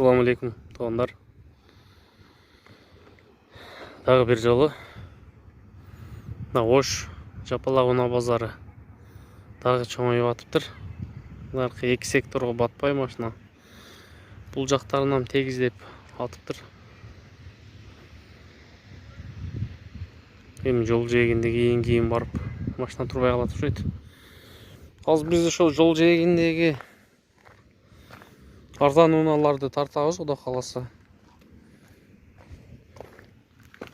Assalamu alaikum туғандар. Тағы бір жолы Ош Жапалақ базары тағы чоңайып атыптыр. Нарқы екі секторға батпай машина. Бұл жақтарынан тегіздеп атыптыр. Hem жол жегіндегі кейін барып машина тұрбай қалатып жүреді. Аз бізді шол жол жегіндегі арзан уналарды тартағыз, ода қаласа.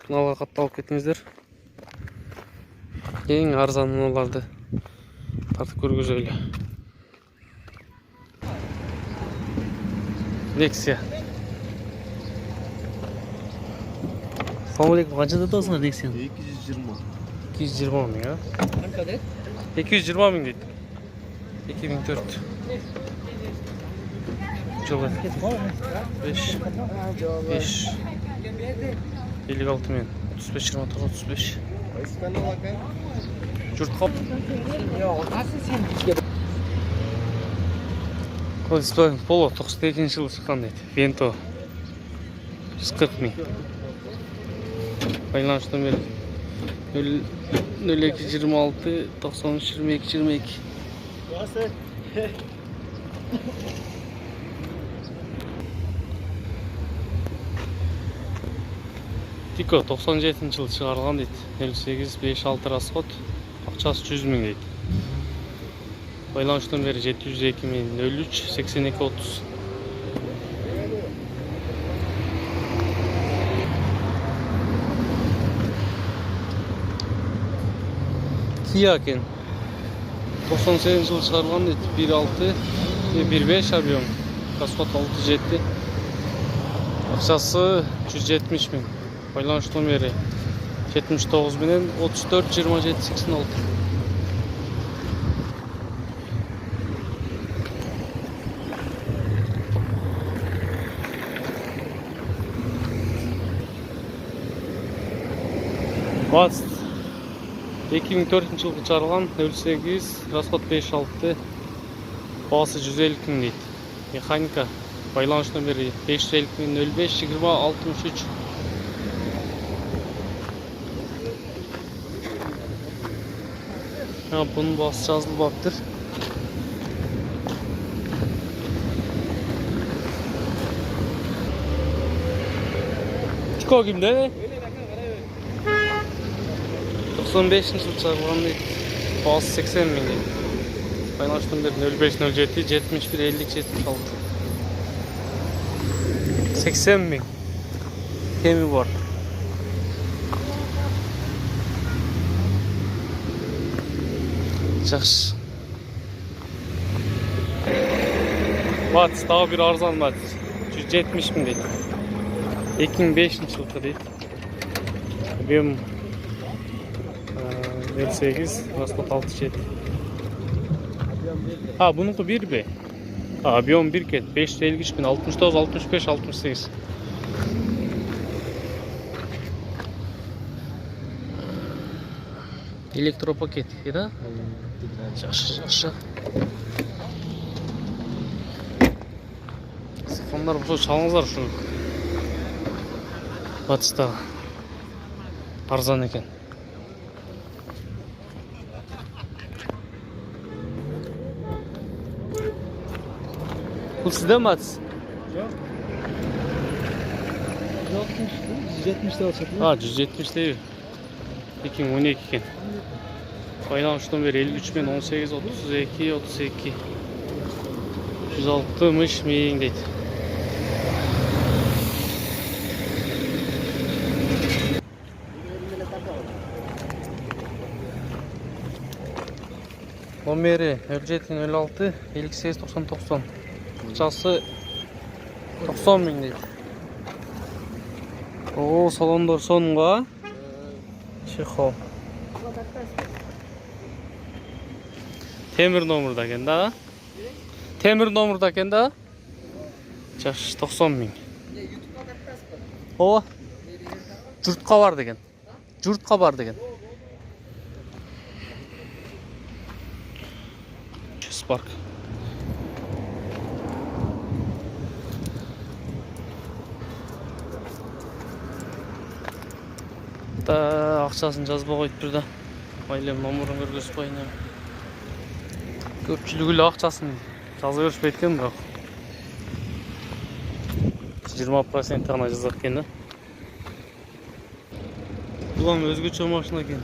Уналға қатталып кетіңіздер. Ең арзан уналарды тартып көргізейлі. Lexia. Assalamu alaikum. Қаншада тұрсыңдар Lexia? 220. 220 мың, а? Қанша дейді? 220 мың дейді. 2004. Жылы 5 56 мен 35 29 35 жұрт қап Volkswagen Polo 92 жылы шыққан дейді. Vento 140 мың. Байланыс номері 0226 93 22 22. Тико 97 жылы шығарылған дейді. 58 56 расход. Ақшасы 100 мың дейді. Байланыс номері 702 мен 03 82 30. Kia екен. 98 жылы шығарылған дейді. 1.6 1.5 объем. Расход 6.7. Ақшасы 170 мың. Байланыс номері 79 менен 34 27 86. Васт 2004 жылғы шығарылған 08 расход 5.6, бағасы 150 мың дейді. Механика байланыс номері 550 мен 05 20 63. Bunun bası жазылбаптыр. Тико кімде? 95 жыл шығарылған дейді. Басы 80 мың дейді. Байланыс номері 05 07 71 50 76. 80 мың. Кемі бар. Жақсы. Батыс, тағы бір арзан батыс. 170 мың дейді. 2005 жылғы дейді. Объем 58, расход 67. Бұныңқы бір бе? Объем 1 кет. 553 мен 69, 65, 68. Электропакет, да? Жақшы. Сифондар бұсы шалыңыздар үшін. Батыста арзан екен. Бұл сізде ме атыс? Жоқ. 170 де алшатын. 170 де 2012 екен. Байланыс номері 53 мен 18 32 32. 160 мың дейді. Номері 07 06 58 90 90. Ақшасы 90 мың дейді. Салондар соныңға. Чехол. Темір номерда екен да? Темір номерда екен да? Жақсы 90 мың. Жұртқа бар деген. Жұртқа бар деген. Spark. да акчасын жазбай коюп бир да. Майлы номерун көргөзбөйүн эми. Көпчүлүгү эле акчасын жаза беришпейт экен бирок. 20% гана жазат экен да. Бул эми өзгөчө машина экен.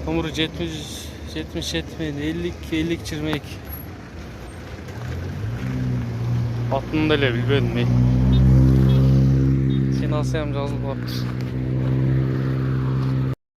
Номеру 77 мен 50 22. Атын деле билбедим мен. Сен алсам жазылып калыптыр.